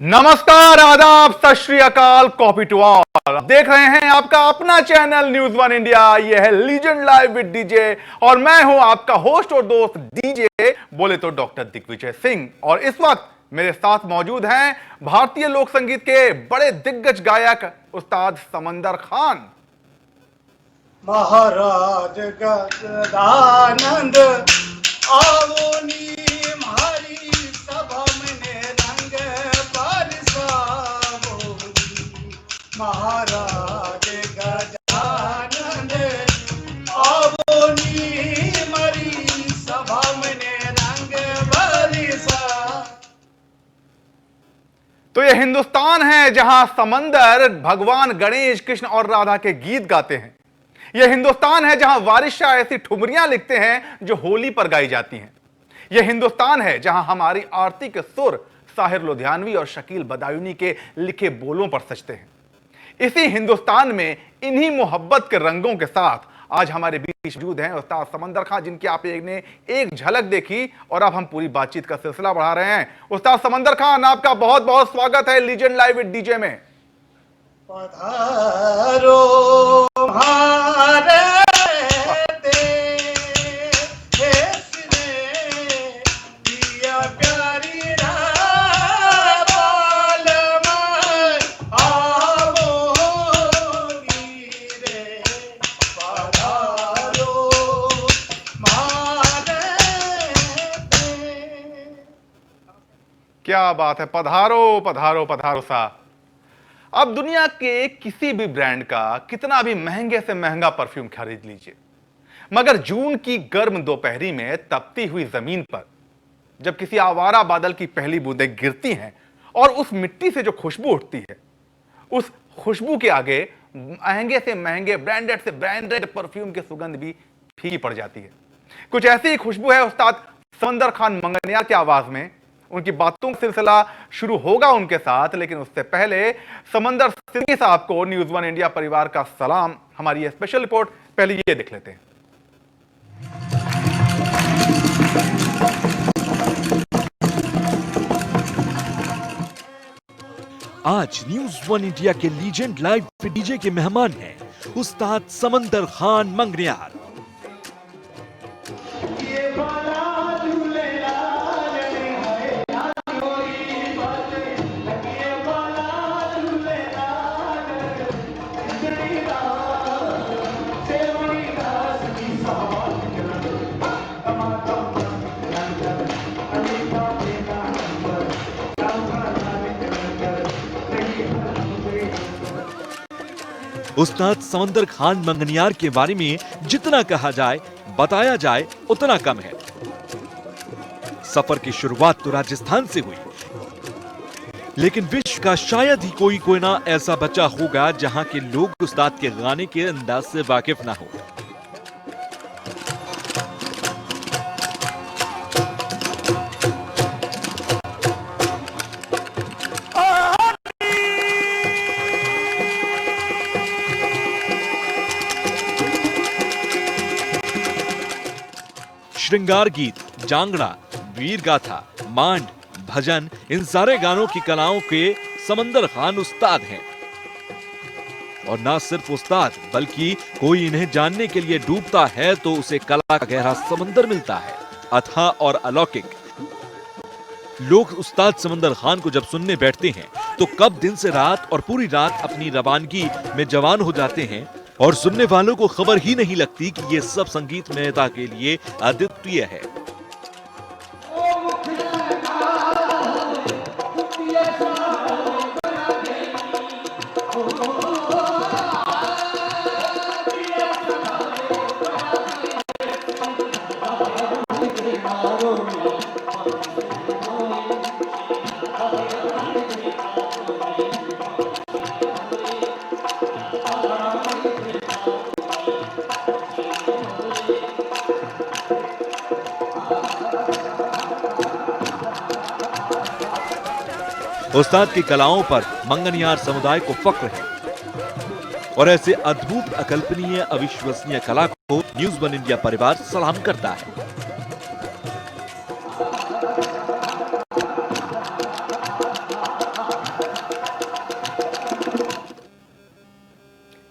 नमस्कार, आदाब, सत श्री अकाल, कॉपी टू ऑल। देख रहे हैं आपका अपना चैनल न्यूज वन इंडिया। यह है लीजेंड लाइव विद डीजे और मैं हूं आपका होस्ट और दोस्त डीजे बोले तो डॉक्टर दिग्विजय सिंह। और इस वक्त मेरे साथ मौजूद हैं भारतीय लोक संगीत के बड़े दिग्गज गायक उस्ताद समंदर खान। महाराज गदानंद आवोनी हमारी सभा में रंग बरसावोनी। महाराज गदानंद आवोनी हमारी सभा में रंग बरसा। तो यह हिंदुस्तान है जहां समंदर भगवान गणेश, कृष्ण और राधा के गीत गाते हैं। यह हिंदुस्तान है जहां वारिस शाह ऐसी ठुमरियां लिखते हैं जो होली पर गाई जाती हैं। यह हिंदुस्तान है जहां हमारी आरती के सुर साहिर लुधियानवी और शकील बदायूनी के लिखे बोलों पर सजते हैं। इसी हिंदुस्तान में इन्हीं मोहब्बत के रंगों के साथ आज हमारे बीच मौजूद हैं उस्ताद समंदर खान, जिनकी आपने एक झलक देखी और अब हम पूरी बातचीत का सिलसिला बढ़ा रहे हैं। उस्ताद समंदर खान, आपका बहुत बहुत स्वागत है लीजेंड लाइव विद डीजे में। पधारो क्या बात है, पधारो पधारो पधारो साहब। अब दुनिया के किसी भी ब्रांड का कितना भी महंगे से महंगा परफ्यूम खरीद लीजिए, मगर जून की गर्म दोपहरी में तपती हुई जमीन पर जब किसी आवारा बादल की पहली बूंदें गिरती हैं और उस मिट्टी से जो खुशबू उठती है, उस खुशबू के आगे महंगे से महंगे ब्रांडेड से ब्रांडेड परफ्यूम की सुगंध भी फीकी पड़ जाती है। कुछ ऐसी ही खुशबू है उस्ताद समंदर खान मंगनियार की आवाज में। उनकी बातों का सिलसिला शुरू होगा उनके साथ, लेकिन उससे पहले समंदर सिंह साहब को न्यूज वन इंडिया परिवार का सलाम। हमारी ये स्पेशल रिपोर्ट पहले ये देख लेते हैं। आज न्यूज वन इंडिया के लीजेंड लाइव डीजे के मेहमान हैं उस्ताद समंदर खान मंगनियार। उस्ताद समंदर खान मंगनियार के बारे में जितना कहा जाए, बताया जाए उतना कम है। सफर की शुरुआत तो राजस्थान से हुई, लेकिन विश्व का शायद ही कोई कोना ऐसा बचा होगा जहां के लोग उस्ताद के गाने के अंदाज से वाकिफ ना हो। श्रृंगार गीत, जांगड़ा, वीर गाथा, मांड, भजन, इन सारे गानों की कलाओं के समंदर खान उस्ताद हैं। और ना सिर्फ उस्ताद, बल्कि कोई इन्हें जानने के लिए डूबता है तो उसे कला का गहरा समंदर मिलता है, अथाह और अलौकिक। लोग उस्ताद समंदर खान को जब सुनने बैठते हैं तो कब दिन से रात और पूरी रात अपनी रवानगी में जवान हो जाते हैं और सुनने वालों को खबर ही नहीं लगती कि ये सब संगीतमयता के लिए अद्वितीय है। उस्ताद की कलाओं पर मंगनियार समुदाय को फक्र है और ऐसे अद्भुत, अकल्पनीय, अविश्वसनीय कला को न्यूज वन इंडिया परिवार सलाम करता है।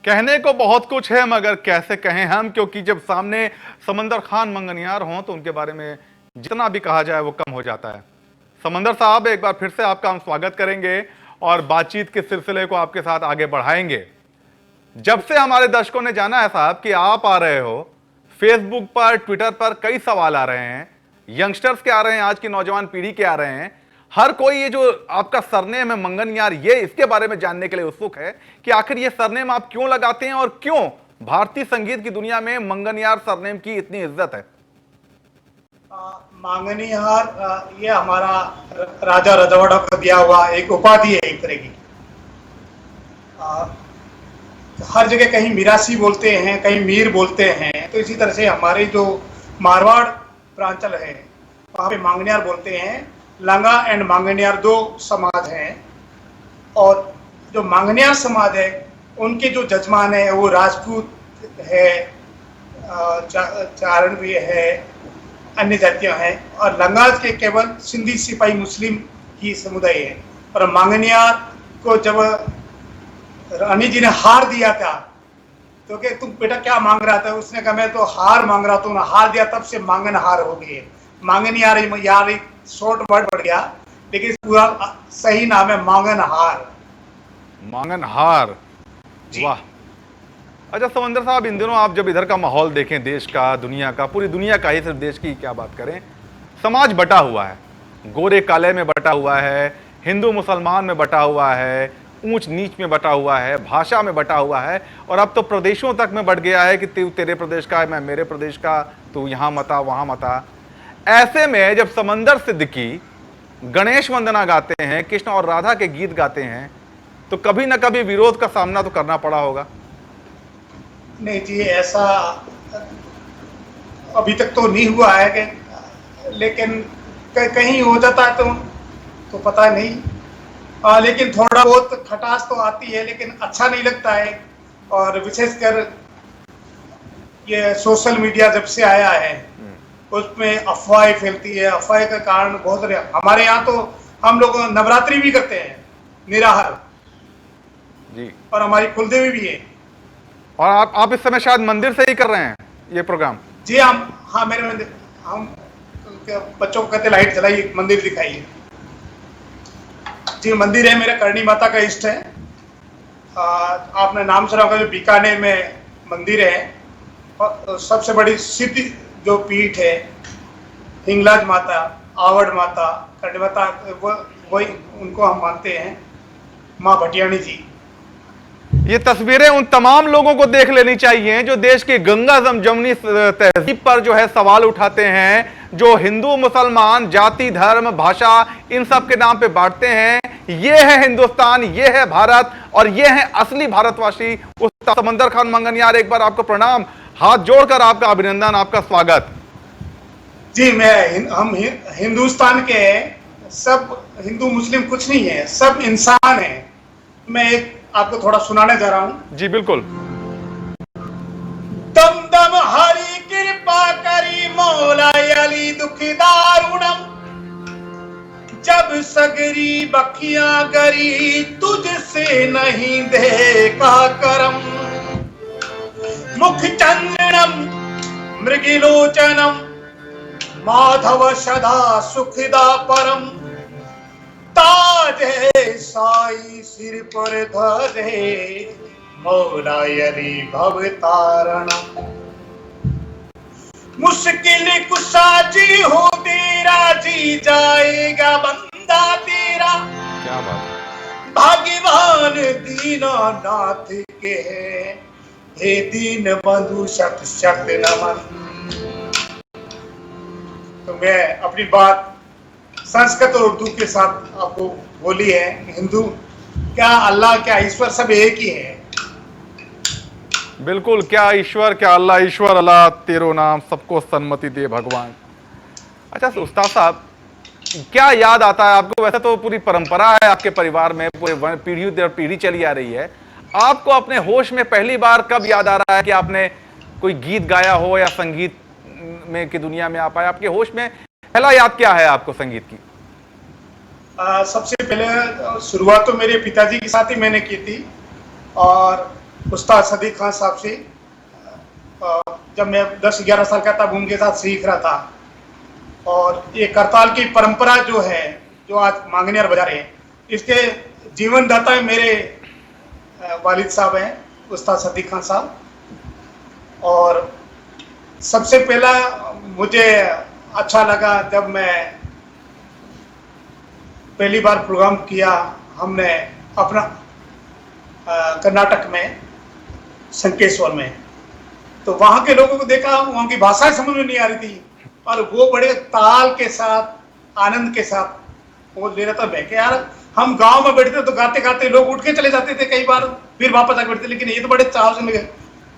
कहने को बहुत कुछ है मगर कैसे कहें हम, क्योंकि जब सामने समंदर खान मंगनियार हों तो उनके बारे में जितना भी कहा जाए वो कम हो जाता है। समंदर साहब, एक बार फिर से आपका हम स्वागत करेंगे और बातचीत के सिलसिले को आपके साथ आगे बढ़ाएंगे। जब से हमारे दर्शकों ने जाना है साहब कि आप आ रहे हो, फेसबुक पर, ट्विटर पर कई सवाल आ रहे हैं, यंगस्टर्स के आ रहे हैं, आज की नौजवान पीढ़ी के आ रहे हैं। हर कोई ये जो आपका सरनेम है मंगनियार, ये इसके बारे में जानने के लिए उत्सुक है कि आखिर ये सरनेम आप क्यों लगाते हैं और क्यों भारतीय संगीत की दुनिया में मंगनियार सरनेम की इतनी इज्जत है। मंगनिहार ये हमारा राजा रजवाड़ा को दिया हुआ एक उपाधि है, एक तरह की। हर जगह कहीं मीरासी बोलते हैं, कहीं मीर बोलते हैं, तो इसी तरह से हमारे जो मारवाड़ प्रांचल है वहाँ पे मांगनियार बोलते हैं। लंगा एंड मांगनियार दो समाज हैं, और जो मांगनियार समाज है उनके जो जजमान है वो राजपूत है, चारण भी है, अन्य जातियां हैं, और लंगाज के केवल सिंधी सिपाही मुस्लिम ही समुदाय है। और मांगनियार को जब रानी जी ने हार दिया था तो कि तुम बेटा क्या मांग रहा था, उसने कहा मैं तो हार मांग रहा था, हार दिया, तब से मांगन हार हो गई है। मांगनियार यार एक शॉर्ट वर्ड बढ़ गया, लेकिन पूरा सही नाम है मांगनहार। मांगनहार, वाह। अच्छा समंदर साहब, इन दिनों आप जब इधर का माहौल देखें, देश का, दुनिया का, पूरी दुनिया का ही, सिर्फ देश की क्या बात करें, समाज बटा हुआ है, गोरे काले में बटा हुआ है, हिंदू मुसलमान में बटा हुआ है, ऊंच नीच में बटा हुआ है, भाषा में बटा हुआ है, और अब तो प्रदेशों तक में बढ़ गया है कि तू तेरे प्रदेश का है, मैं मेरे प्रदेश का, तू यहाँ मत आ वहाँ मत आ। ऐसे में जब समंदर सिद्दीकी गणेश वंदना गाते हैं, कृष्ण और राधा के गीत गाते हैं, तो कभी ना कभी विरोध का सामना तो करना पड़ा होगा। नहीं जी, ऐसा अभी तक तो नहीं हुआ है कि, लेकिन कहीं हो जाता है तो पता नहीं। लेकिन थोड़ा बहुत खटास तो आती है, लेकिन अच्छा नहीं लगता है। और विशेषकर ये सोशल मीडिया जब से आया है उसमें अफवाहें फैलती है। अफवाह के कारण बहुत सारे, हमारे यहाँ तो हम लोग नवरात्रि भी करते हैं, निराहार जी, और हमारी कुलदेवी भी है। और आप इस समय शायद मंदिर से ही कर रहे हैं ये प्रोग्राम। जी हाँ, मेरे मंदिर, हम बच्चों को कहते लाइट जलाइए, मंदिर दिखाइए। जी, मंदिर है मेरा, करणी माता का इष्ट है। आपने नाम सुना होगा, जो बीकानेर में मंदिर है, और सबसे बड़ी सिद्ध जो पीठ है, हिंगलाज माता, आवड़ माता, करणी माता, वही उनको हम मानते हैं, माँ भटियाणी जी। ये तस्वीरें उन तमाम लोगों को देख लेनी चाहिए जो देश की गंगा जमुनी तहजीब पर जो है सवाल उठाते हैं, जो हिंदू मुसलमान जाति धर्म भाषा इन सब के नाम पे बांटते हैं। ये है हिंदुस्तान, ये है भारत, और ये है असली भारतवासी। उस समंदर खान मंगनियार, एक बार आपको प्रणाम, हाथ जोड़कर आपका अभिनंदन, आपका स्वागत। जी, हम हिंदुस्तान के सब, हिंदू मुस्लिम कुछ नहीं है, सब इंसान है। मैं एक आपको थोड़ा सुनाने जा रहा हूं। जी बिल्कुल। दम दम हरि कृपा करी मौला अली दुखदारुणम, जब सगरी बखियां गरी तुझसे नहीं देखा करम। मुख चंद्रम मृगिलोचनम माधव सदा सुखदा परम। ताजे साई सिर पर धरे मौला अली भवतारणम। मुश्किल कुशा जी हो तेरा, जी जाएगा बंदा तेरा। क्या बात है। भाग्यवान दीनानाथ के हैं, हे दीन बंधु शत शत नमन। तो मैं अपनी बात संस्कृत और उर्दू के साथ आपको बोली है। हिंदू क्या, अल्लाह क्या, ईश्वर सब एक ही है। बिल्कुल, क्या ईश्वर, क्या अल्लाह, ईश्वर अल्लाह तेरो नाम, सबको सन्मति दे भगवान। अच्छा उस्ताद साहब, क्या याद आता है आपको? वैसे तो पूरी परंपरा है आपके परिवार में, पूरे पीढ़ी दर पीढ़ी चली आ रही है। आपको अपने होश में पहली बार कब याद आ रहा है कि आपने कोई गीत गाया हो या संगीत में की दुनिया में आप आए? आपके होश में पहला याद क्या है आपको संगीत की? सबसे पहले शुरुआत तो मेरे पिताजी के साथ ही मैंने की थी, और उस्ताद सदीक खान साहब से जब मैं 10-11 साल का तब उनके साथ सीख रहा था। और ये करताल की परंपरा जो है, जो आज मांगनियार बजा रहे हैं, इसके जीवनदाता मेरे वालिद साहब हैं, उस्ताद सदीक खान साहब। और सबसे पहला मुझे अच्छा लगा जब मैं पहली बार प्रोग्राम किया हमने अपना कर्नाटक में संकेश्वर में, तो वहाँ के लोगों को देखा, वहाँ की भाषाएं समझ में नहीं आ रही थी और वो बड़े ताल के साथ आनंद के साथ वो ले रहा था। मैं क्या यार, हम गांव में बैठते तो गाते गाते लोग उठ के चले जाते थे कई बार, फिर वापस आके बैठते, लेकिन ये तो बड़े चाव से लगे।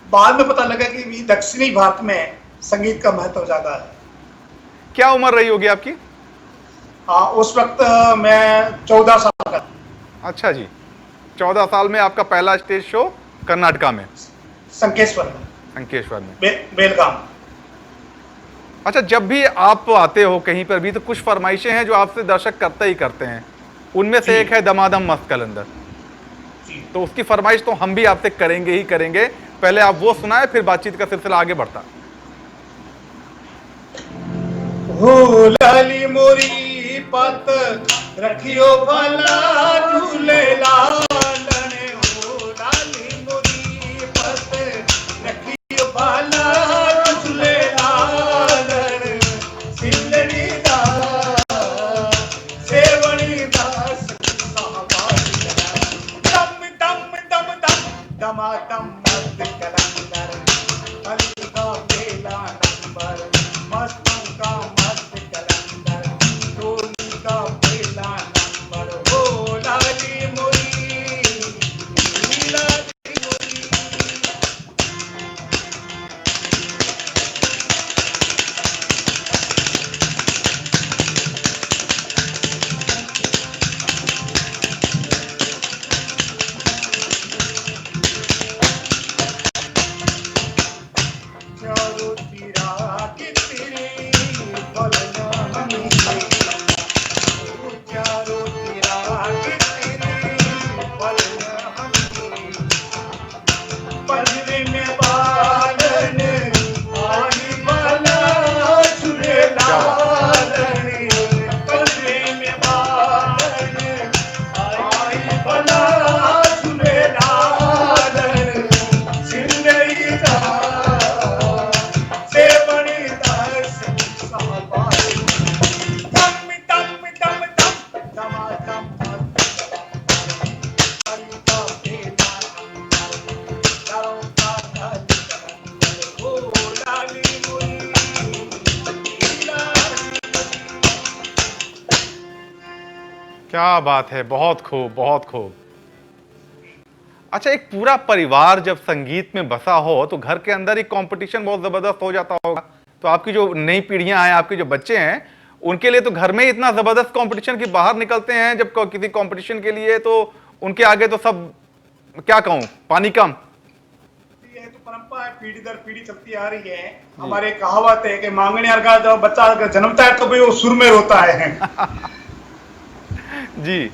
बाद में पता लगा कि दक्षिणी भारत में संगीत का महत्व ज्यादा है। क्या उम्र रही होगी आपकी? उस वक्त मैं 14 साल का। अच्छा जी, 14 साल में आपका पहला स्टेज शो कर्नाटका में, संकेश्वर में, संकेश्वर में, बेलगाम। अच्छा, जब भी आप आते हो कहीं पर भी तो कुछ फरमाइशें हैं जो आपसे दर्शक करते ही करते हैं, उनमें से एक है दमादम मस्त कलंदर। तो उसकी फरमाइश तो हम भी आपसे करेंगे ही करेंगे। पहले आप वो सुनाए, फिर बातचीत का सिलसिला आगे बढ़ता। हो लाली मोरी पत रखियो भला झूले लालने, हो लाली मोरी पत रखियो भला झूले लालन, सिंदड़ी दा सेवणी दास साहबाई दम दम दम दम दमादम मस्त कलंदर, हल्दी का बेला नंबर, मस्तों का मस्त कलंदर, टोली का बेला नंबर, हो लाली मोरी, लाली मोरी। चारों तीरा की तेरी बलना हमी, चारों तीरा की तेरी बलना हमी, पंजरे में बालन आई बला झूले लालन, पंजरे में बालन आई बला झूले लालन, सिंदड़ी दा सेवणी दास साहबाई दम दम दम दम दमादम हरि का बेला नंबर, चारों का लाली कलंदर, हो लाली मोरी, लाली। क्या बात है, बहुत खूब, बहुत खूब। अच्छा, एक पूरा परिवार जब संगीत में बसा हो तो घर के अंदर ही कंपटीशन बहुत जबरदस्त हो जाता होगा। तो आपकी जो नई पीढ़ियां हैं, आपके जो बच्चे हैं, उनके लिए तो घर में ही इतना जबरदस्त कंपटीशन कि बाहर निकलते हैं जब किसी कंपटीशन के लिए तो उनके आगे तो सब, क्या कहूं, पानी कम। ये तो परंपरा है, पीढ़ी दर पीढ़ी चलती आ रही है। हमारे कहावत है कि मांगनियार का जब बच्चा जन्मता है तो भी वो सुर में रोता है। जी।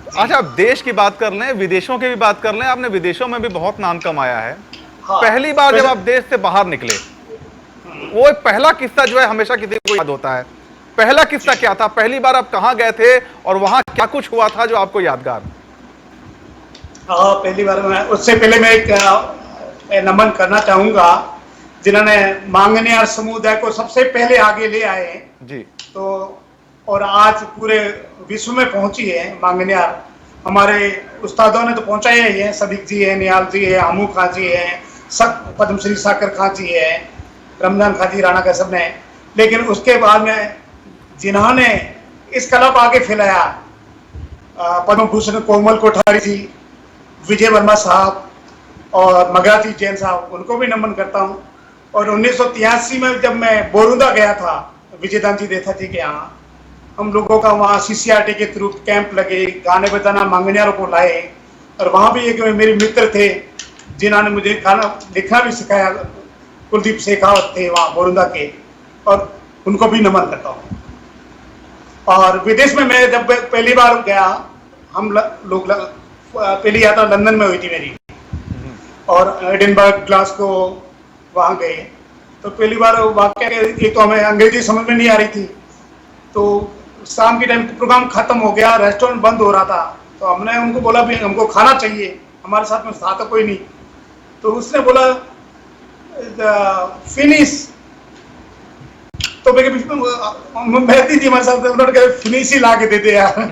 अच्छा, अब देश की बात कर लें, विदेशों की भी बात कर लें। आपने विदेशों में भी बहुत नाम कमाया है। हाँ, पहली बार जब आप देश से बाहर निकले, वो एक पहला किस्सा जो है हमेशा किसी को याद होता है। पहला किस्सा क्या था? पहली बार आप कहां गए थे और वहां क्या कुछ हुआ था जो आपको यादगार? हाँ, पहली बार मैं, उससे पहले मैं एक नमन करना चाहूंगा जिन्होंने मांगनियार समुदाय को सबसे पहले आगे ले आए जी। तो, और आज पूरे विश्व में पहुंची है मांगनियार। हमारे उस्तादों ने तो पहुंचाया ही है, सदीक जी है, नियाल जी है, हमू खां जी है, सब पद्मश्री साकर खां जी है, रमजान खां जी, राणा का सब ने। लेकिन उसके बाद में जिन्होंने इस कला को आगे फैलाया, पद्म भूषण कोमल कोठारी जी, विजय वर्मा साहब और मगराती जैन साहब, उनको भी नमन करता हूँ। और 1983 में जब मैं बोरुंदा गया था विजयदान जी देथा जी के यहाँ, हम लोगों का वहाँ CCRT के थ्रू कैंप लगे, गाने बजाना मांगनियारों को लाए। और वहाँ भी एक मेरे मित्र थे जिन्होंने मुझे गाना लिखना भी सिखाया, कुलदीप शेखावत थे वहाँ बोरुंदा के, और उनको भी नमन करता हूँ। और विदेश में मैं जब पहली बार गया, हम लोग पहली यात्रा लंदन में हुई थी मेरी। और एडिनबर्ग, ग्लासगो वहाँ गए। तो पहली बार वाकया एक तो हमें अंग्रेजी समझ में नहीं आ रही थी, तो शाम के टाइम प्रोग्राम खत्म हो गया, रेस्टोरेंट बंद हो रहा था, तो हमने उनको बोला भी हमको खाना चाहिए, हमारे साथ में था तो कोई नहीं, तो उसने बोला फिनिश, तो मैं थी हमारे साथ, उन्होंने कहा फिनिश ही ला के दे दे यार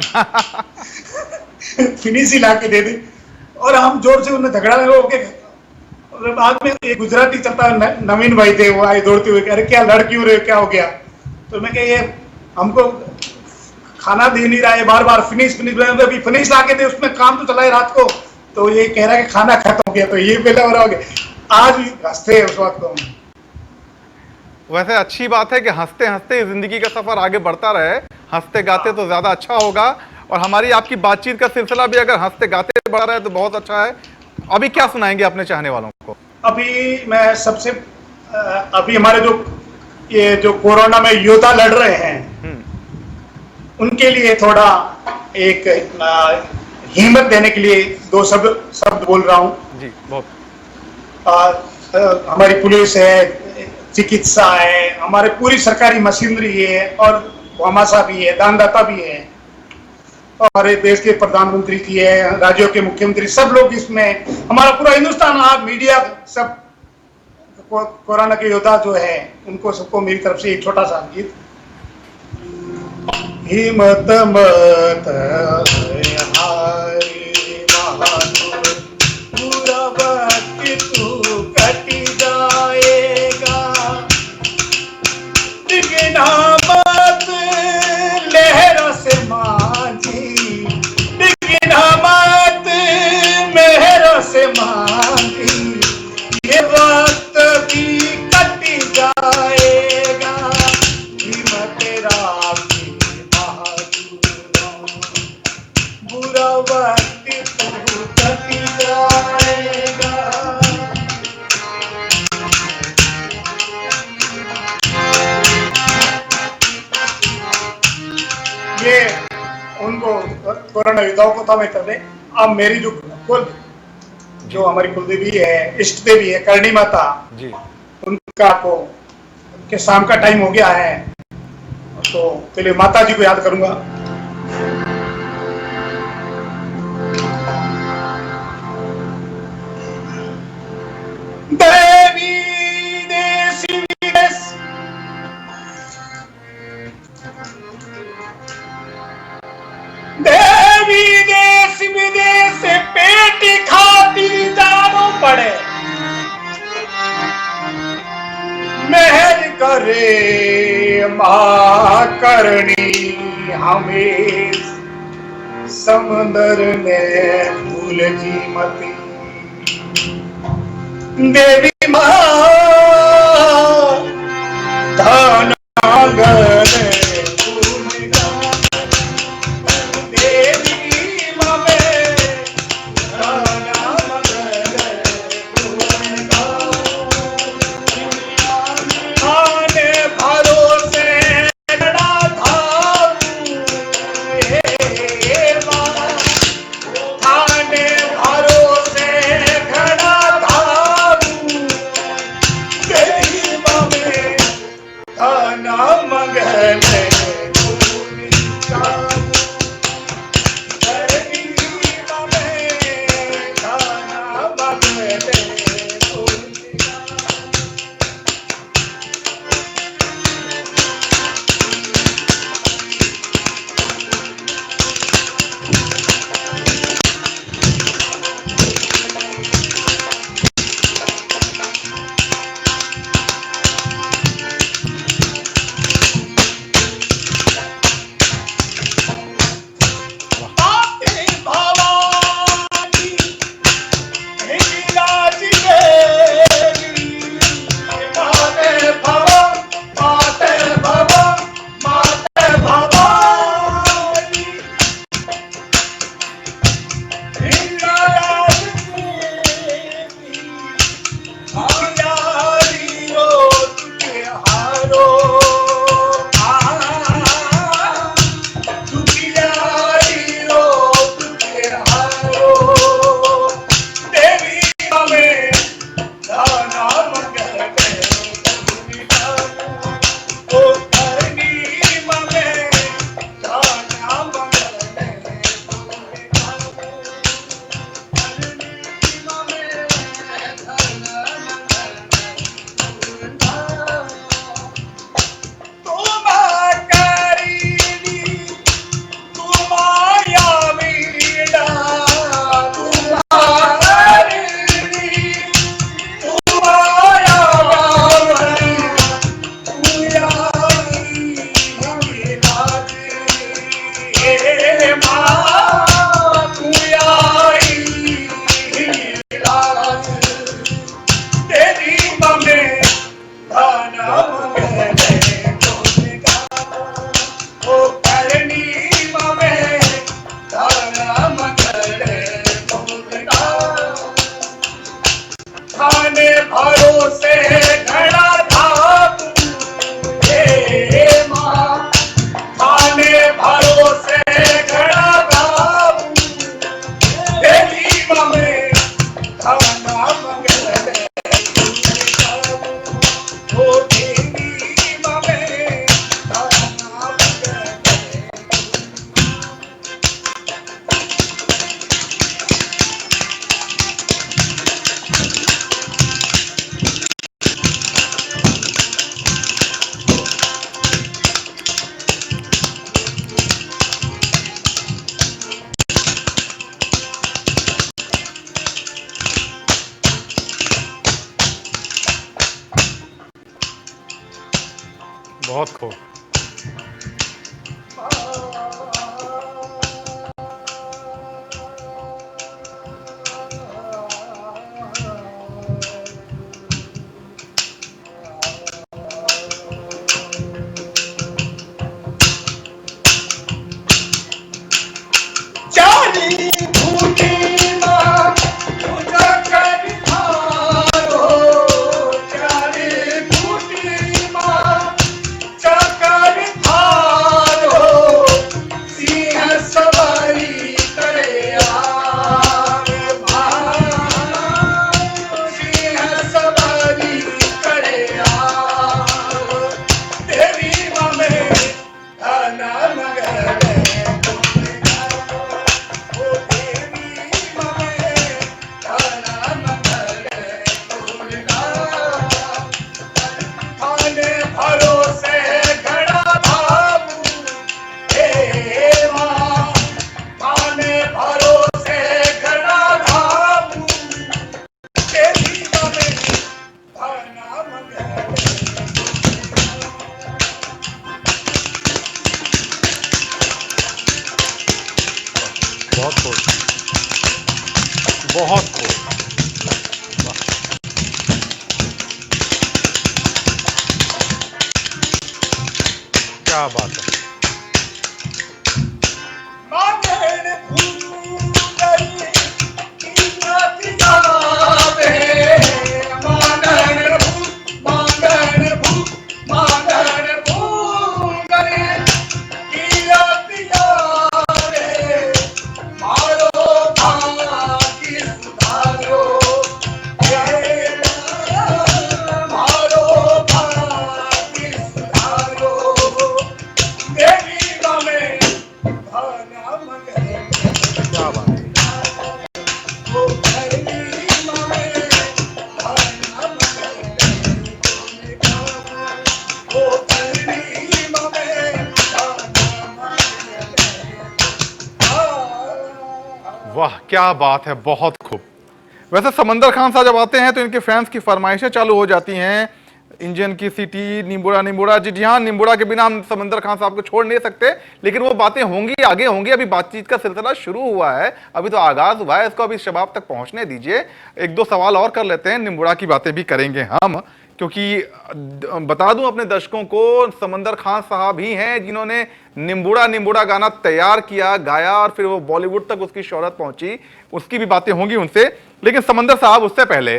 फिनिश ही ला के दे दे, और हम जोर से उन्हें झगड़ा हो के, बाद में एक गुजराती चलता नवीन भाई थे, वो आए दौड़ते हुए, अरे क्या लड़ क्यों रहे, क्या हो गया, तो मैं कह ये हमको खाना दे नहीं रहा है, बार बार फिनिश फिनिश, अभी फिनिश ला के दे, उसमें काम तो चला है रात को, तो ये कह रहा है कि खाना खत्म हो गया, तो ये पहले हो गया, आज भी हंसते हैं उस वक्त को। वैसे अच्छी बात है कि हंसते हंसते जिंदगी का सफर आगे बढ़ता रहे, हंसते गाते तो ज्यादा अच्छा होगा, और हमारी आपकी बातचीत का सिलसिला भी अगर हंसते गाते बढ़ रहा है तो बहुत अच्छा है। अभी क्या सुनाएंगे अपने चाहने वालों को? अभी मैं सबसे अभी हमारे जो ये जो कोरोना में योद्धा लड़ रहे हैं, उनके लिए थोड़ा एक हिम्मत देने के लिए दो शब्द बोल रहा हूँ जी। बहुत हमारी पुलिस है, चिकित्सा है, हमारे पूरी सरकारी मशीनरी है, और भामाशाह भी है, दानदाता भी है, हमारे देश के प्रधानमंत्री जी है, राज्यों के मुख्यमंत्री, सब लोग इसमें, हमारा पूरा हिंदुस्तान, आप मीडिया, सब कोरोना के योद्धा जो है, उनको सबको मेरी तरफ से एक छोटा सा गीत। हिम्मत मत हारी बहादुर, पूरा वक्त तू कट जाएगा, टिकना मत लहरों से मांझी, टिकना मत लहरों से मांझी, ये वक्त भी कट जाएगा, हिम्मत राखी बहादुर, बुरा वक्त तू कट जाएगा। ये उनको कोरोना योद्धाओं को था मैं कर दे। अब मेरी जो हमारी कुलदेवी है, इष्ट देवी है, करणी माता जी, उनका को के शाम का टाइम हो गया है, तो पहले माता जी को याद करूंगा। देवी देश विदेश, देवी देश विदेश, पेट खातिर जानो पड़े, मेहर करे मां करनी हमें, समंदर में भूल की मती, देवी मां धन बहुत खूब। चारी फूटी माँ पूजा कर थारो, चारी फूटी माँ चकर थारो, सिंह सवारी करे आवे भाव, सिंह सवारी करे आवे, तेरी माँ में धना मगर बहुत खूब, बहुत खूब। वाह। क्या बात है। क्या बात है। वाह क्या बात है, बहुत खूब। वैसे समंदर खान साहब जब आते हैं तो इनके फैंस की फरमाइशें चालू हो जाती हैं, इंजन की सीटी, निम्बुड़ा निम्बुड़ा। जी हाँ, निम्बुड़ा के बिना हम समंदर खान साहब को छोड़ नहीं सकते, लेकिन वो बातें होंगी, आगे होंगी। अभी बातचीत का सिलसिला शुरू हुआ है, अभी तो आगाज हुआ है, इसको अभी शबाब तक पहुंचने दीजिए। एक दो सवाल और कर लेते हैं, निम्बुड़ा की बातें भी करेंगे हम, क्योंकि बता दूं अपने दर्शकों को, समंदर खान साहब ही हैं जिन्होंने निम्बुड़ा निम्बुड़ा गाना तैयार किया, गाया, और फिर वो बॉलीवुड तक उसकी शोहरत पहुंची। उसकी भी बातें होंगी उनसे, लेकिन समंदर साहब उससे पहले,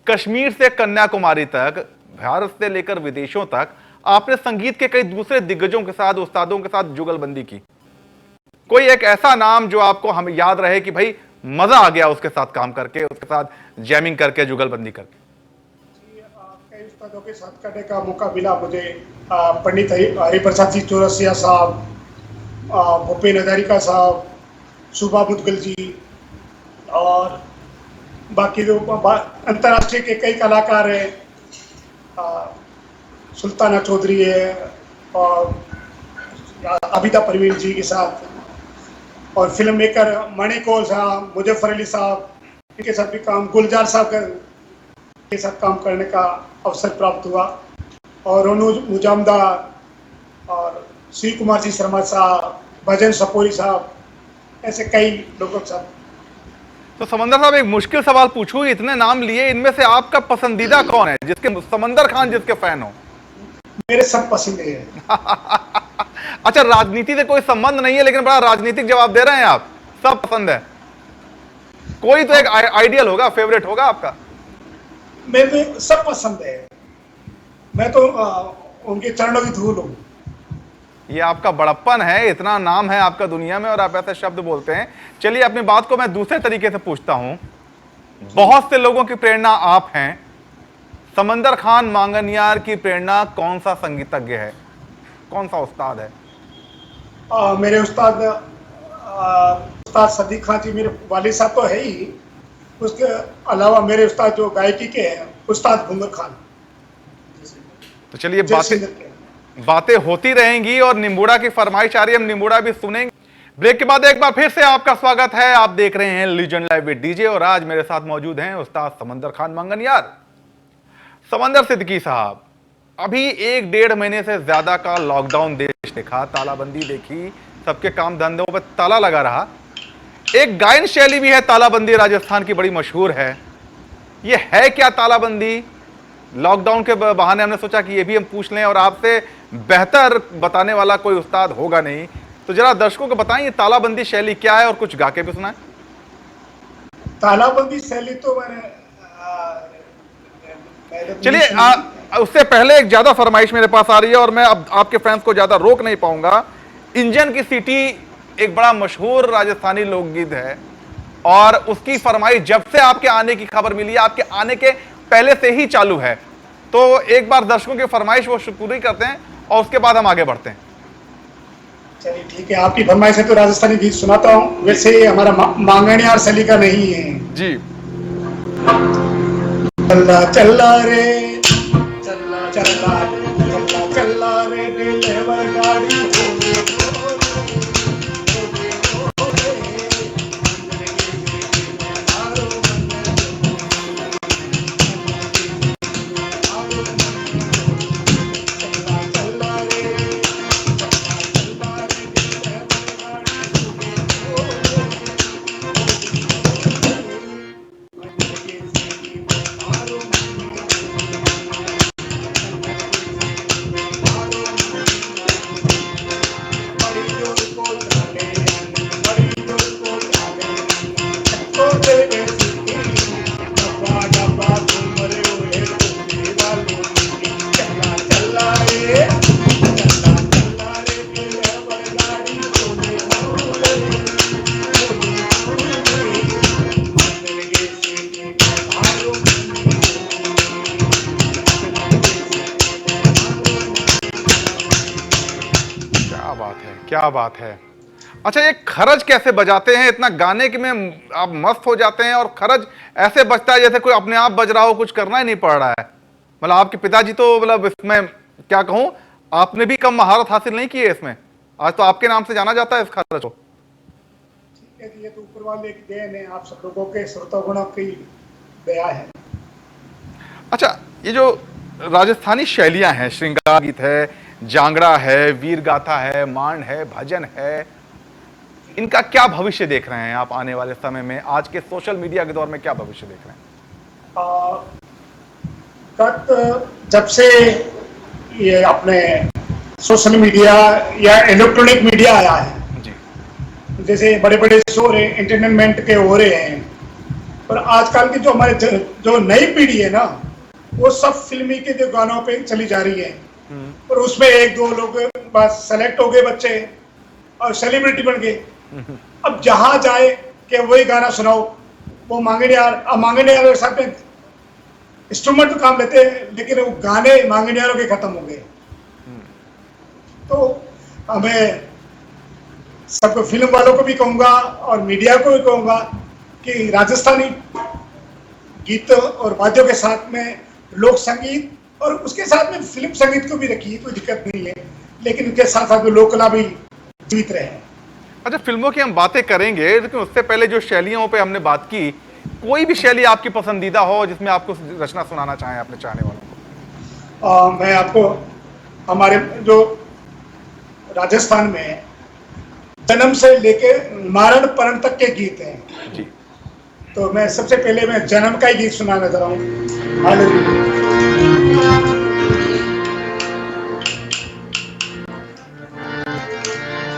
कश्मीर से कन्याकुमारी तक, भारत से लेकर विदेशों तक, आपने संगीत के कई दूसरे दिग्गजों के साथ, उस्तादों के साथ जुगलबंदी की। कोई एक ऐसा नाम जो आपको हमें याद रहे कि भाई मजा आ गया उसके साथ काम करके, उसके साथ जैमिंग करके, जुगलबंदी करके? कई उस्तादों के साथ करने का मौका मिला मुझे। पंडित हरिप्रसाद जी चौरसिया साहब, भूपेन हजारिका साहब, सुभा मुदगल जी, और बाकी जो अंतर्राष्ट्रीय के कई कलाकार हैं, सुल्ताना चौधरी है, और अबिदा परवीन जी के साथ, और फिल्म मेकर मणिकौल साहब, मुजफ्फर अली साहब, इनके साथ भी काम, गुलजार साहब के साथ काम करने का अवसर प्राप्त हुआ, और रोनूज मुजामदार, और श्री कुमार जी शर्मा साहब, भजन सपोरी साहब, ऐसे कई लोगों के साथ। तो समंदर साहब, एक मुश्किल सवाल पूछूं, इतने नाम लिए, इनमें से आपका पसंदीदा कौन है, जिसके समंदर खान जिसके फैन हो? मेरे सब पसंद है। अच्छा, राजनीति से कोई संबंध नहीं है, लेकिन बड़ा राजनीतिक जवाब दे रहे हैं आप, सब पसंद है। कोई तो एक आइडियल होगा, फेवरेट होगा आपका? मैं सब पसंद है, मैं तो उनके चरणों की धूल हूँ। ये आपका बड़प्पन है, इतना नाम है आपका दुनिया में और आप ऐसे शब्द बोलते हैं। चलिए, अपनी बात को मैं दूसरे तरीके से पूछता हूं। बहुत से लोगों की प्रेरणा आप हैं, समंदर खान मांगनियार की प्रेरणा कौन सा संगीतज्ञ है, कौन सा उस्ताद है? मेरे उस्ताद सदीक खान जी मेरे वालिद साहब तो है ही, उसके अलावा मेरे उस्ताद जो गायकी के हैं, उस्ताद भुंगर खान। तो चलिए, बातें होती रहेंगी और निम्बुड़ा की फरमाइश आ रही है, हम निम्बुड़ा भी सुनेंगे। ब्रेक के बाद एक बार फिर से आपका स्वागत है, आप देख रहे हैं लीजेंड लाइव विद डीजे, और आज मेरे साथ मौजूद हैं उस्ताद समंदर खान मांगनियार। समंदर सिद्दीकी साहब, अभी 1-1.5 महीने से ज्यादा का लॉकडाउन देश देखा, तालाबंदी देखी, सबके काम धंधों पर ताला लगा रहा। एक गायन शैली भी है तालाबंदी, राजस्थान की बड़ी मशहूर है। ये है क्या तालाबंदी? लॉकडाउन के बहाने हमने सोचा कि ये भी हम पूछ लें, और आपसे बेहतर बताने वाला कोई उस्ताद होगा नहीं, तो जरा दर्शकों को बताएं ये तालाबंदी शैली क्या है और कुछ गा के भी सुनाएं। तालाबंदी शैली तो मैंने चलिए, उससे पहले एक ज्यादा फरमाइश मेरे पास आ रही है और मैं अब आपके फैंस को ज्यादा रोक नहीं पाऊंगा। इंजन की सीटी एक बड़ा मशहूर राजस्थानी लोकगीत है, और उसकी फरमाइश जब से आपके आने की खबर मिली है, आपके आने के पहले से ही चालू है। तो एक बार दर्शकों की फरमाइश वो पूरी करते हैं और उसके बाद हम आगे बढ़ते हैं। चलिए ठीक है, आपकी फरमाइश है तो राजस्थानी गीत सुनाता हूँ। वैसे हमारा मांगणियार शैली का नहीं है जी। चल्ला चल्ला रे, चल्ला चल्ला चल्ला चल्ला रे, ड्राइवर गाड़ी क्या बात है। अच्छा, ये खरज कैसे बजाते हैं? इतना गाने के में आप मस्त हो जाते हैं और खरज ऐसे बजता है जैसे कोई अपने आप बज रहा हो, कुछ करना ही नहीं पड़ रहा है। मतलब आपके पिताजी तो मतलब इसमें क्या कहूं, आपने भी कम महारत हासिल नहीं की है इसमें। आज तो आपके नाम से जाना जाता है इस खरज को। ठीक है, ये तो ऊपर वाले की देन है, आप सब लोगों के श्रोतागणों की दया है। अच्छा, ये जो राजस्थानी शैलियां हैं, श्रृंगार गीत है, जांगड़ा है, वीर गाथा है, मांड है, भजन है, इनका क्या भविष्य देख रहे हैं आप आने वाले समय में? आज के सोशल मीडिया के दौर में क्या भविष्य देख रहे हैं? जब से ये अपने सोशल मीडिया या इलेक्ट्रॉनिक मीडिया आया है जी, जैसे बड़े बड़े शो एंटरटेनमेंट के हो रहे हैं, और आजकल की जो हमारे जो नई पीढ़ी है ना, वो सब फिल्मी के जो गानों पे चली जा रही है, और उसमें एक दो लोग बस सेलेक्ट हो गए बच्चे और सेलिब्रिटी बन गए। अब जहां जाए कि वही गाना सुनाओ, वो मांगणियार के साथ में इंस्ट्रूमेंट तो काम लेते हैं, लेकिन वो गाने मांगणियारों के खत्म हो गए। तो हमें सबको, फिल्म वालों को भी कहूंगा और मीडिया को भी कहूंगा कि राजस्थानी गीत और वाद्यों के साथ में लोक संगीत और उसके साथ में फिल्म संगीत को भी रखिए, कोई दिक्कत नहीं है, लेकिन उनके साथ साथ लोक कला भी जीवित रहे। अच्छा, फिल्मों की हम बातें करेंगे, लेकिन उससे पहले जो शैलियों पे हमने बात की, कोई भी शैली आपकी पसंदीदा हो जिसमें आपको रचना सुनाना चाहें अपने चाहने वालों को? मैं आपको हमारे जो राजस्थान में जन्म से लेके मरण पर्यंत तक के गीत हैं जी, तो मैं सबसे पहले मैं जन्म का ही गीत सुनाना चाह रहा हूँ।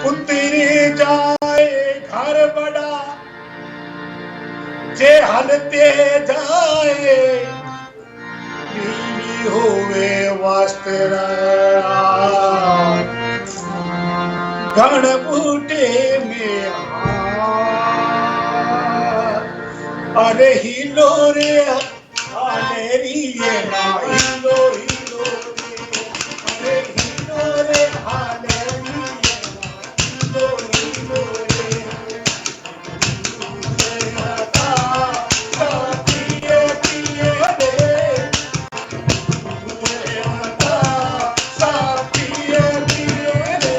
पुत्री जाए घर बड़ा जे हलते जाए, नीली होवे वस्त्र गण बूटे में अरे हिलो रे हालेरी ये ना हिलो हिलो रे, अरे हिलो रे हालेरी ये ना हिलो हिलो रे, पिए पिए रे, पिए पिए रे,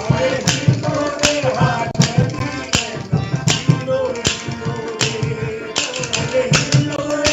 अरे हिलो रे हालेरी ये ना हिलो हिलो रे, अरे हिलो रे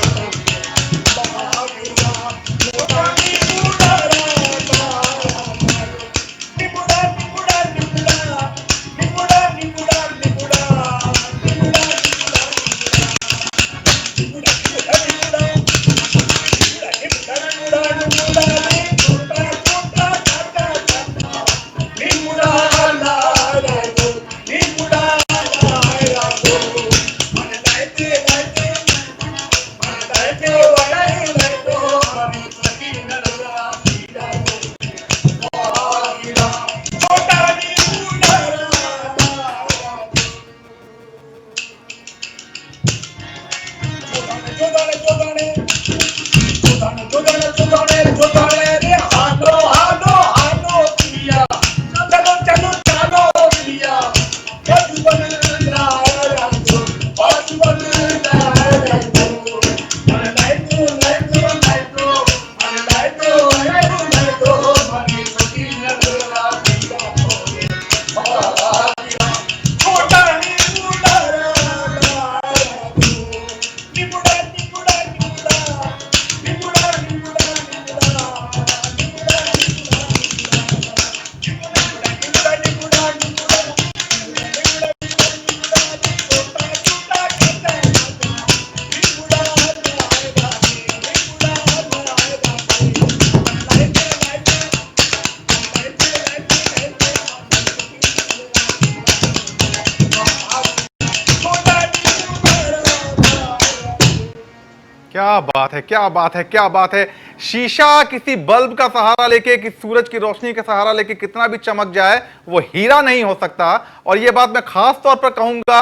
क्या बात है, क्या बात है, क्या बात है। शीशा किसी बल्ब का सहारा लेके, किसी सूरज की रोशनी का सहारा लेके कितना भी चमक जाए, वो हीरा नहीं हो सकता। और ये बात मैं खास तौर पर कहूंगा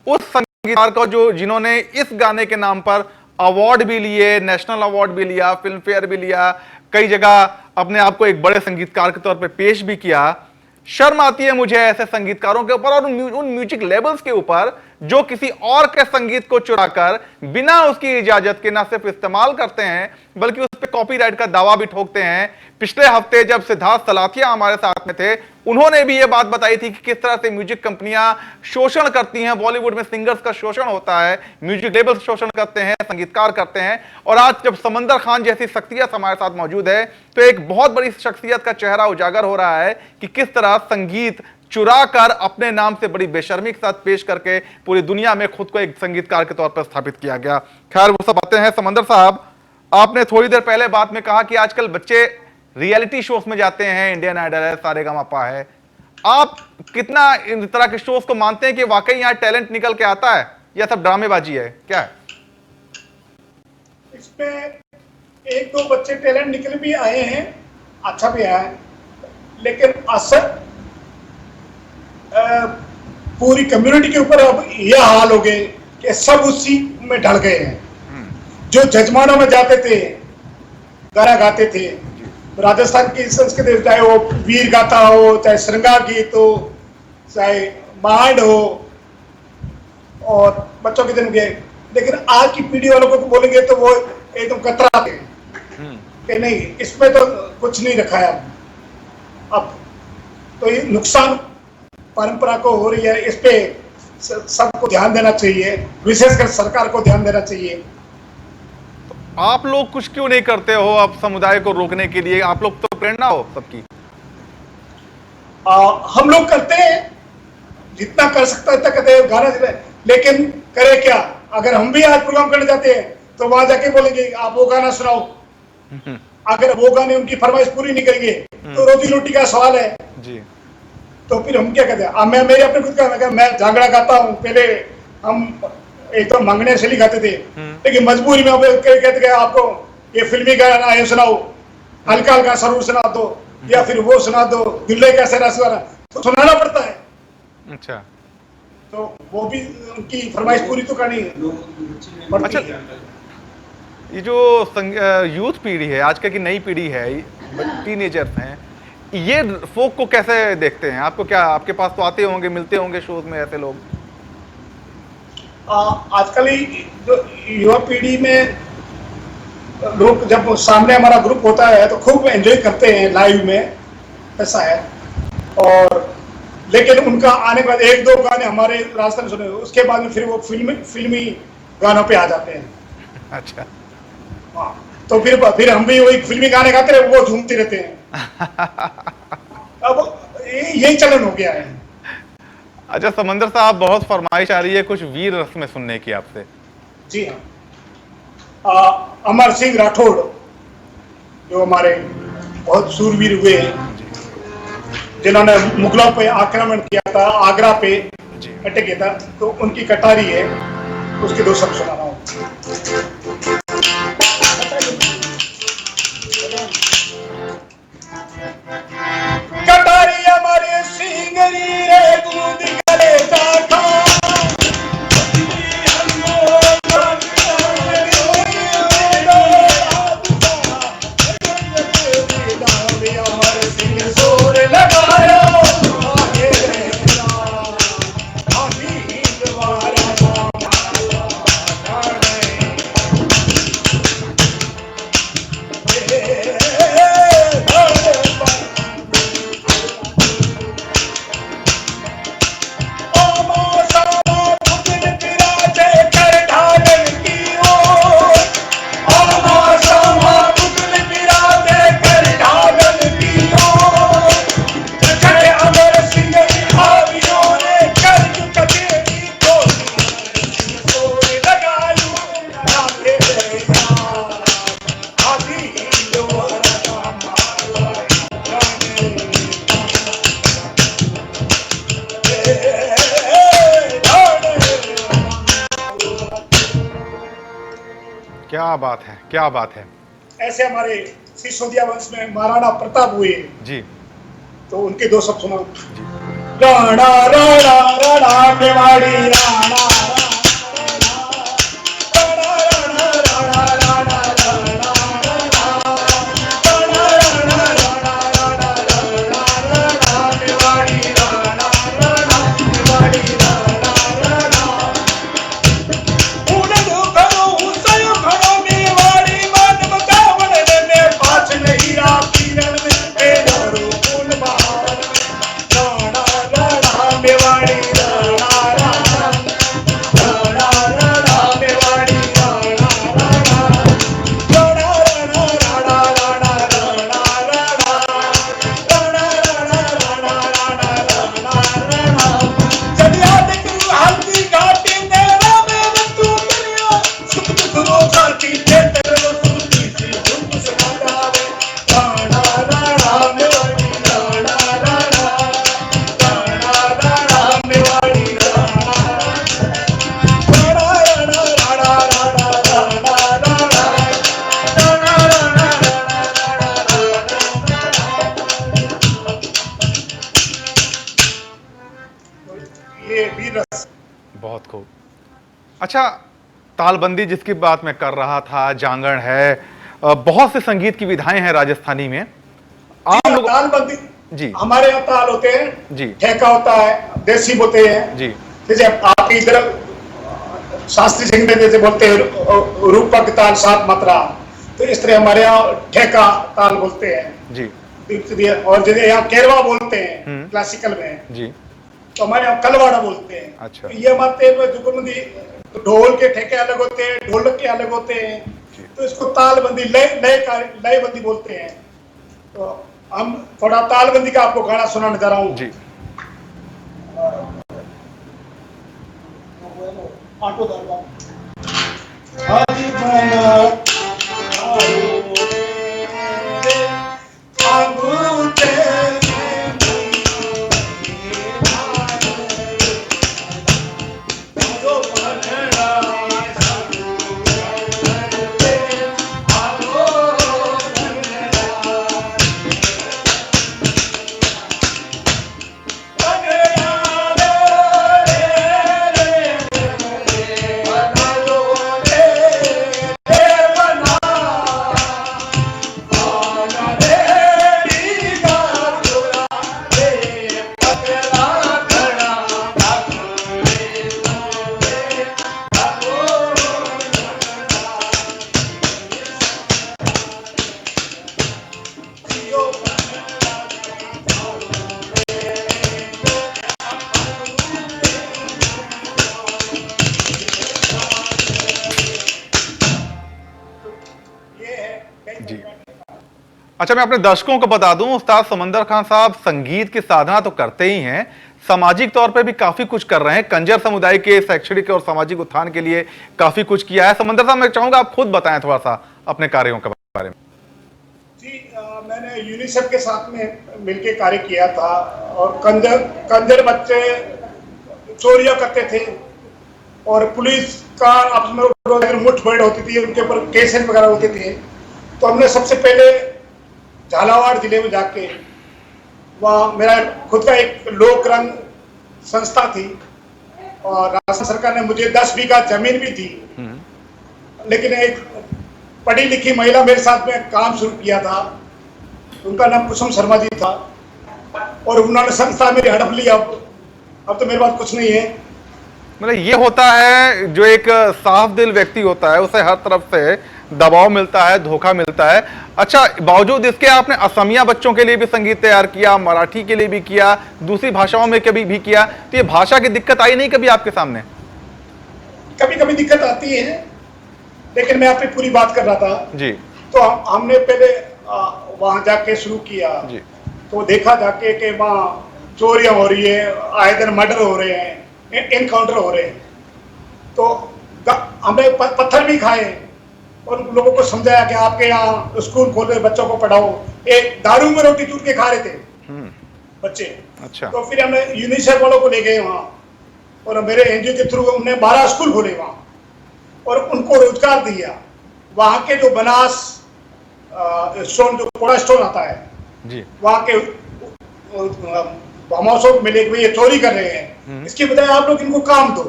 उस संगीतकार को जो जिन्होंने इस गाने के नाम पर अवार्ड भी लिए, नेशनल अवार्ड भी लिया, फिल्म फेयर भी लिया, कई जगह अपने आप को एक बड़े संगीतकार के तौर पर पेश भी किया। शर्म आती है मुझे ऐसे संगीतकारों के ऊपर और उन म्यूजिक लेबल्स के ऊपर जो किसी और के संगीत को चुराकर बिना उसकी इजाजत के ना सिर्फ इस्तेमाल करते हैं बल्कि उस पर कॉपीराइट का दावा भी ठोकते हैं। पिछले हफ्ते जब सिद्धार्थ सलाथिया हमारे साथ में थे, उन्होंने भी यह बात बताई थी कि किस तरह से म्यूजिक कंपनियां शोषण करती हैं। बॉलीवुड में सिंगर्स का शोषण होता है, म्यूजिक लेबल्स शोषण करते हैं, संगीतकार करते हैं। और आज जब समंदर खान जैसी शख्सियत हमारे साथ मौजूद है तो एक बहुत बड़ी शख्सियत का चेहरा उजागर हो रहा है कि किस तरह संगीत चुरा कर अपने नाम से बड़ी बेशर्मी के साथ पेश करके पूरी दुनिया में खुद को एक संगीतकार के तौर पर स्थापित किया गया। खैर वो सब बातें हैं। समंदर साहब, आपने थोड़ी देर पहले बात में कहा कि आजकल बच्चे रियलिटी शोज में जाते हैं, इंडियन आइडल है, सारेगामापा है। आप कितना इन तरह के शोज को मानते हैं कि वाकई यहां टैलेंट निकल के आता है या सब ड्रामेबाजी है, क्या है? इसमें एक दो बच्चे टैलेंट निकल भी आए हैं, अच्छा भी आया है, लेकिन असर पूरी कम्युनिटी के ऊपर अब यह हाल हो गए कि सब उसी में ढल गए हैं। जो जजमानों में जाते थे, गाना गाते थे, राजस्थान की संस्कृति, चाहे वो वीर गाथा हो, चाहे श्रृंगार गीत हो, चाहे मांड हो, और बच्चों के दिन गए, लेकिन आज की पीढ़ी वालों को बोलेंगे तो वो एकदम कतराते हैं कि नहीं, इसमें तो कुछ नहीं रखा है। अब तो ये नुकसान परंपरा को हो रही है, इस पे सबको ध्यान देना चाहिए, विशेषकर सरकार को ध्यान देना चाहिए। आप लोग कुछ क्यों नहीं करते हो अब समुदाय को रोकने के लिए? आप लोग तो प्रेरणा हो सबकी। हम लोग करते हैं, जितना कर सकता है उतना करते हैं, गाना, लेकिन करे क्या? अगर हम भी आज प्रोग्राम करने जाते हैं तो वहां जाके बोलेंगे आप वो गाना सुनाओ। अगर वो गाने उनकी फरमाइश पूरी नहीं करेंगे तो रोजी रोटी का सवाल है जी। तो फिर हम क्या कहते हैं? मैं मेरे अपने खुद का मैं जांगड़ा गाता हूँ। पहले हम एकदम मांगने से गाते थे, लेकिन मजबूरी में कहते हैं आपको ये फिल्मी गाना है सुनाओ, हल्का हल्का सरूर सुना दो या फिर वो सुना दो, दिल्ली का सहरा सुना, तो सुनाना पड़ता है। अच्छा, तो वो भी उनकी फरमाइश पूरी तो करनी पड़ती है। ये जो यूथ पीढ़ी है, आजकल की नई पीढ़ी है, टीनेजर्स हैं, ये फोक को कैसे देखते हैं? आपको क्या, आपके पास तो आते होंगे, मिलते होंगे शोज में ऐसे लोग? आजकल जो युवा पीढ़ी में लोग जब सामने हमारा ग्रुप होता है तो खूब एंजॉय करते हैं लाइव में, ऐसा है। और लेकिन उनका आने के बाद एक दो गाने हमारे राजस्थान सुने, उसके बाद में फिर वो फिल्मी गानों पे आ जाते हैं। अच्छा, हाँ, तो फिर हम भी वही फिल्मी गाने गाते रहे, वो झूमते रहते हैं। अब यही चलन हो गया है। अच्छा समंदर साहब, बहुत फरमाइश आ रही है कुछ वीर रस में सुनने की आपसे। जी हाँ, अमर सिंह राठौड़ जो हमारे बहुत सूरवीर हुए हैं, जिन्होंने मुगलों पे आक्रमण किया था, आगरा पे अटैक किया था, तो उनकी कटारी है, उसके दो शब्द सुना रहा हूँ। कटारी हमारे सिंगरी रे दूध गले जाता, क्या बात है, क्या बात है। ऐसे हमारे सिसोदिया वंश में महाराणा प्रताप हुए, जी तो उनके दो शब्द सुनो। जी। राणा राणा राणा मेवाड़ी राणा ये वीर रस। बहुत खूब। अच्छा, तालबंदी जिसकी बात मैं कर रहा था, जांगड़ है, बहुत से संगीत की विधाएं हैं राजस्थानी में। आम लोग तालबंदी जी हमारे यहाँ ताल होते हैं जी ठेका होता है, देसी होते हैं जी जैसे आपकी इधर शास्त्रीय संगीत में जैसे बोलते हैं रूपक ताल सात मात्रा, तो इस तरह हमारे यहाँ ठेका ताल बोलते हैं जी और जैसे यहाँ केरवा बोलते हैं क्लासिकल में, जी। तो हमारे यहाँ कलवाड़ा बोलते हैं। अच्छा। तो ये हमारे जुगलबंदी ढोल के ठेके अलग होते हैं, ढोलक के अलग होते हैं, तो इसको तालबंदी लयबंदी बोलते हैं। तो हम थोड़ा तालबंदी का आपको गाना सुनाने जा रहा हूँ जी। ऑटो दरबार हरि बना जी। अच्छा, मैं अपने दर्शकों को बता दूं, उस्ताद समंदर खान साहब संगीत की साधना तो करते ही हैं, सामाजिक तौर पे भी काफी कुछ कर रहे हैं। कंजर समुदाय के शैक्षणिक और सामाजिक उत्थान के लिए काफी कुछ किया है। समंदर साहब, मैं चाहूंगा आप खुद बताएं थोड़ा सा अपने कार्यों के बारे में। जी, मैंने यूनिसेफ के साथ में मिलकर कार्य किया था और कंजर बच्चे चोरियां करते थे और पुलिस का आपस में मुठभेड़ होती थी, उनके ऊपर केसेस वगैरह होते थे। तो हमने सबसे पहले झालावाड़ जिले में जाके, वहाँ मेरा खुद का एक लोक रंग संस्था थी और राजस्थान सरकार ने मुझे 10 बीघा जमीन भी दी, लेकिन एक पढ़ी लिखी महिला मेरे साथ में काम शुरू किया था, उनका नाम कुसुम शर्मा जी था और उन्होंने संस्था मेरी हड़प ली। अब तो मेरे पास कुछ नहीं है। मतलब ये होता है, जो एक साफ दिल व्यक्ति होता है उसे हर तरफ से दबाव मिलता है, धोखा मिलता है। अच्छा, बावजूद इसके आपने असमिया बच्चों के लिए भी संगीत तैयार किया, मराठी के लिए भी किया, दूसरी भाषाओं में कभी भी किया, तो ये भाषा की दिक्कत आई नहीं कभी आपके सामने? कभी कभी दिक्कत आती है, लेकिन मैं आप पे पूरी बात कर रहा था जी। तो हमने पहले वहां जाके शुरू किया जी। तो देखा जाके कि वहाँ चोरियां हो रही है, आए दिन मर्डर हो रहे हैं, एनकाउंटर हो रहे हैं। तो हमने पत्थर भी खाए और लोगों को समझाया कि आपके यहाँ स्कूल खोले, बच्चों को पढ़ाओ। एक दारू में रोटी चूर के खा रहे थे बच्चे। अच्छा। तो फिर हमने यूनिसेफ वालों को ले गए वहाँ और मेरे एनजीओ के थ्रू हमने 12 स्कूल खोले वहाँ और उनको रोजगार दिया। वहां के जो बनास स्टोन, जो कोड़ा स्टोन आता है जी, वहां के फार्म मिले कि ये चोरी कर रहे हैं, इसके बजाय आप लोग इनको काम दो।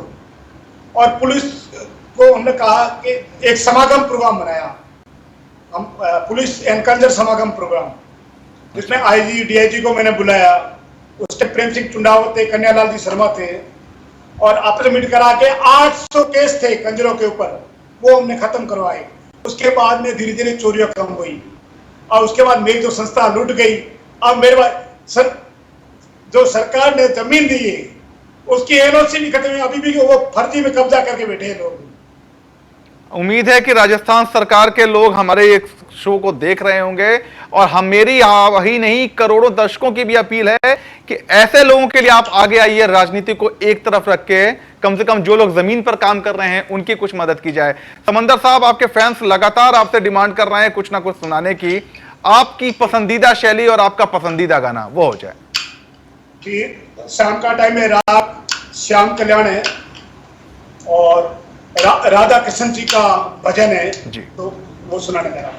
और पुलिस को हमने कहा कि एक समागम प्रोग्राम बनाया, हम पुलिस एनकाउंटर समागम प्रोग्राम, जिसमें आईजी डीआईजी को मैंने बुलाया, उसके प्रेम सिंह चुंडावत थे, कन्यालाल जी शर्मा थे, और आपस में मीट करा के 800 केस थे कंजरों के ऊपर, वो हमने खत्म करवाए। उसके बाद में धीरे धीरे चोरियां कम हुई, और उसके बाद मेरी जो संस्था लूट गई। अब मेरे पास जो सरकार ने जमीन दी है उसकी एनओसी भी खत्म है, अभी भी वो फर्जी में कब्जा करके बैठे हैं लोग। उम्मीद है कि राजस्थान सरकार के लोग हमारे एक शो को देख रहे होंगे, और हम मेरी ही नहीं करोड़ों दर्शकों की भी अपील है कि ऐसे लोगों के लिए आप आगे आइए, राजनीति को एक तरफ रख के कम से कम जो लोग जमीन पर काम कर रहे हैं उनकी कुछ मदद की जाए। समंदर साहब, आपके फैंस लगातार आपसे डिमांड कर रहे हैं कुछ ना कुछ सुनाने की, आपकी पसंदीदा शैली और आपका पसंदीदा गाना वो हो जाए। कि शाम का टाइम है, रात श्याम कल्याण है और राधा कृष्ण जी का भजन है जी, तो वो सुनाने जा रहा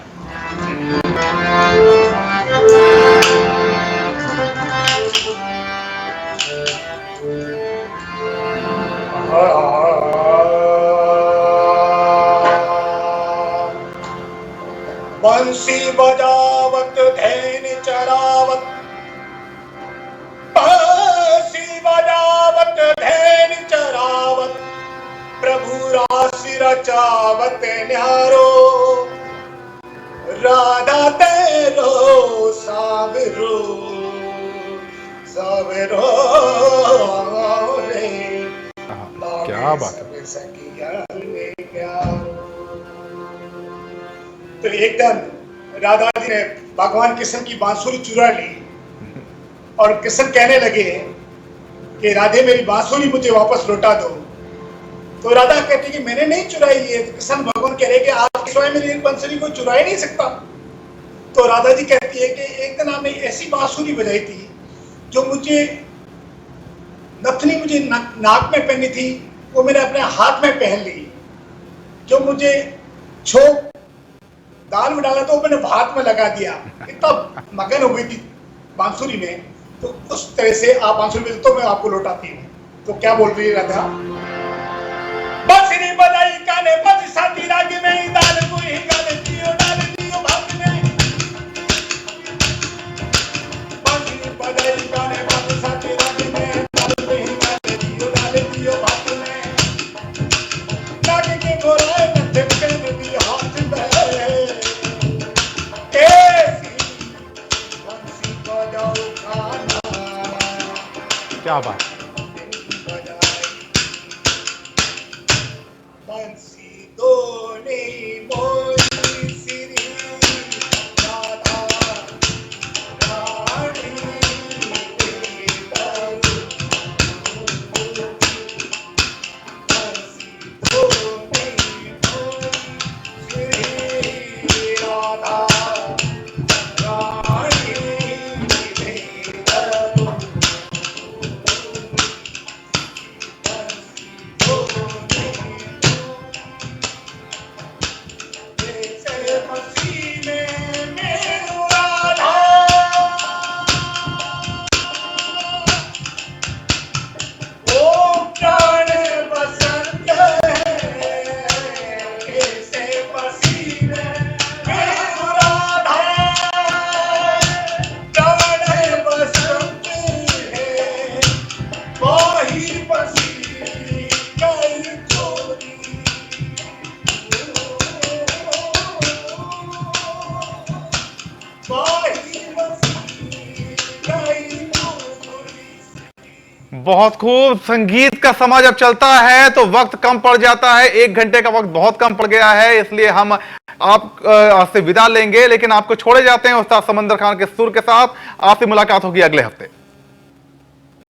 बंसी बजावत धैन चरावत, बंसी बजावत धैन चरावत, प्रभु राशि रचावत न्यारो, राधा तेरो सावरो सावरो रे, क्या बात है। तो एक दिन राधा जी ने भगवान कृष्ण की बांसुरी चुरा ली, और कृष्ण कहने लगे कि राधे मेरी बांसुरी मुझे वापस लौटा दो। तो राधा कहती कि मैंने नहीं चुराई है। तो कृष्ण भगवान कह रहे कि आप सिवाय मेरी बांसुरी को चुरा ही नहीं सकता। तो राधा जी कहती है कि एक दिन आपने ऐसी बांसुरी बजाई थी जो मुझे नथनी मुझे नाक में पहनी थी, वो मैंने अपने हाथ में पहन ली। जो मुझे छोक दाल में डाला तो वो मैंने हाथ में लगा दिया। इतना मगन हो गई थी बांसुरी में। तो उस तरह से आप बांसुरी में तो मैं आपको लौटाती हूँ। तो क्या बोल रही है राधा? बंसुरी बजाई काने बज साथी राग में, दाल पूरी गाने दियो डाल दियो भाग में। बंसुरी बजाई काने बज साथी राग में, दाल पूरी गाने दियो डाल दियो भाग में। नाग के गोराए नथे के भी हाथ में, ऐसी बंसी बजाओ खाना। क्या बात। बंसी दोने मोरी सिरी राधा रानी बेदारू। बंसी दोने मोरी सिरी राधा रानी बेदारू। बहुत खूब। संगीत का समा जब चलता है तो वक्त कम पड़ जाता है, 1 घंटे का वक्त बहुत कम पड़ गया है, इसलिए हम आप से विदा लेंगे, लेकिन आपको छोड़े जाते हैं उस्ताद समंदर खान के सुर के साथ। आपसे मुलाकात होगी अगले हफ्ते।